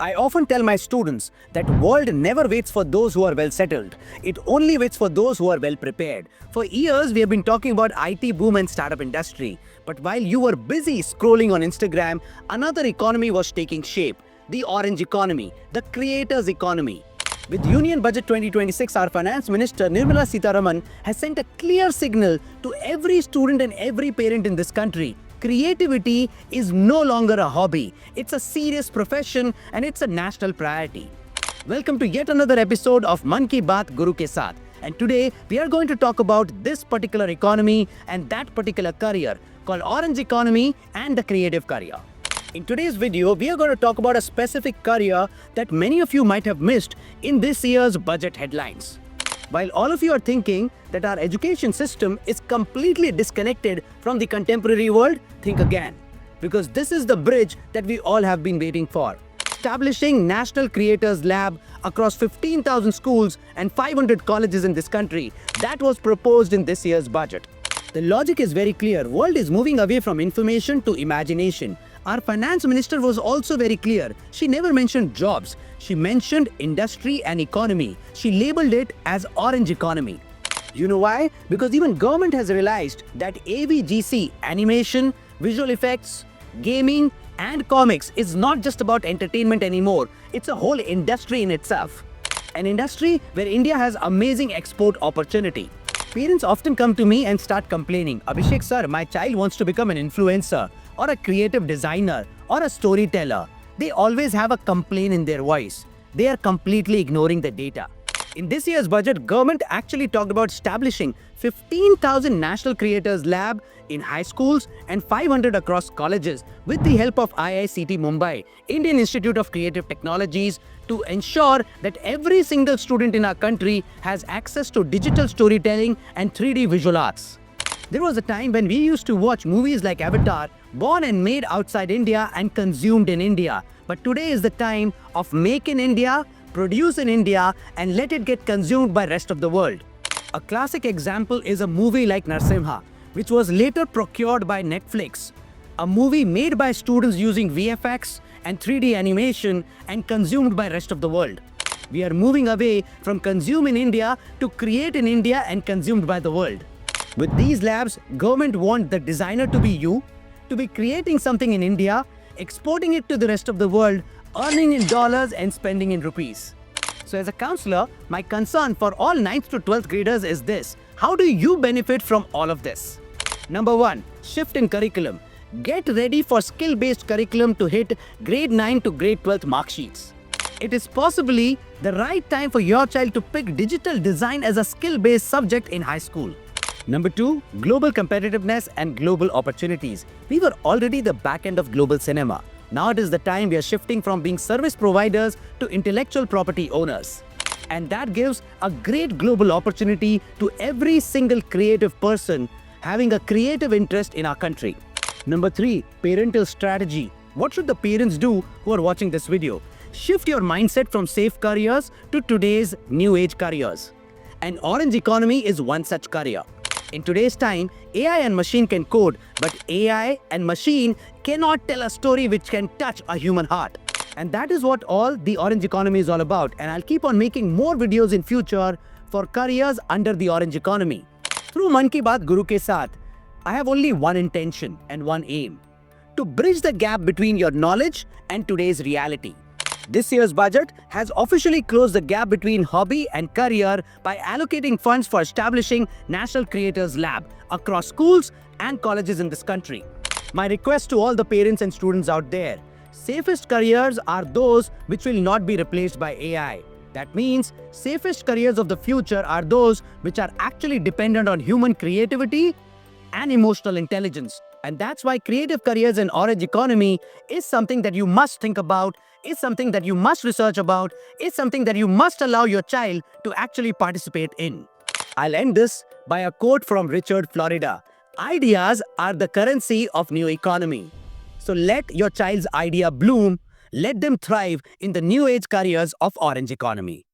I often tell my students that world never waits for those who are well settled. It only waits for those who are well prepared. For years, we have been talking about IT boom and startup industry. But while you were busy scrolling on Instagram, another economy was taking shape. The orange economy, the creators economy. With Union Budget 2026, our Finance Minister Nirmala Sitharaman has sent a clear signal to every student and every parent in this country. Creativity is no longer a hobby. It's a serious profession and it's a national priority. Welcome to yet another episode of Mann Ki Baat Guru Ke Sath. And today we are going to talk about this particular economy and that particular career called orange economy and the creative career. In today's video, we are going to talk about a specific career that many of you might have missed in this year's budget headlines. While all of you are thinking that our education system is completely disconnected from the contemporary world, think again. Because this is the bridge that we all have been waiting for. Establishing National Creators Lab across 15,000 schools and 500 colleges in this country, that was proposed in this year's budget. The logic is very clear. World is moving away from information to imagination. Our finance minister was also very clear. She never mentioned jobs. She mentioned industry and economy. She labeled it as orange economy. You know why? Because even government has realized that AVGC, animation, visual effects, gaming and comics is not just about entertainment anymore. It's a whole industry in itself. An industry where India has amazing export opportunity. Parents often come to me and start complaining, Abhishek sir, my child wants to become an influencer or a creative designer or a storyteller. They always have a complaint in their voice. They are completely ignoring the data. In this year's budget, government actually talked about establishing 15,000 National Creators Lab in high schools and 500 across colleges with the help of IICT Mumbai, Indian Institute of Creative Technologies, to ensure that every single student in our country has access to digital storytelling and 3D visual arts. There was a time when we used to watch movies like Avatar, born and made outside India and consumed in India. But today is the time of make in India, produce in India, and let it get consumed by rest of the world. A classic example is a movie like Narsimha, which was later procured by Netflix. A movie made by students using VFX and 3D animation and consumed by rest of the world. We are moving away from consume in India to create in India and consumed by the world. With these labs, government want the designer to be you, to be creating something in India, exporting it to the rest of the world, earning in dollars and spending in rupees. So as a counselor, my concern for all 9th to 12th graders is this. How do you benefit from all of this? Number 1, shift in curriculum. Get ready for skill-based curriculum to hit grade 9 to grade 12 mark sheets. It is possibly the right time for your child to pick digital design as a skill-based subject in high school. Number 2, global competitiveness and global opportunities. We were already the back end of global cinema. Now it is the time we are shifting from being service providers to intellectual property owners. And that gives a great global opportunity to every single creative person having a creative interest in our country. Number 3, parental strategy. What should the parents do who are watching this video? Shift your mindset from safe careers to today's new age careers. An orange economy is one such career. In today's time, AI and machine can code, but AI and machine cannot tell a story which can touch a human heart. And that is what all the orange economy is all about. And I'll keep on making more videos in future for careers under the orange economy. Through Mann Ki Baat Guru Ke Sath, I have only one intention and one aim: to bridge the gap between your knowledge and today's reality. This year's budget has officially closed the gap between hobby and career by allocating funds for establishing National Creators Lab across schools and colleges in this country. My request to all the parents and students out there: safest careers are those which will not be replaced by AI. That means safest careers of the future are those which are actually dependent on human creativity and emotional intelligence. And that's why creative careers in orange economy is something that you must think about, is something that you must research about, is something that you must allow your child to actually participate in. I'll end this by a quote from Richard Florida. Ideas are the currency of new economy. So let your child's idea bloom, let them thrive in the new age careers of orange economy.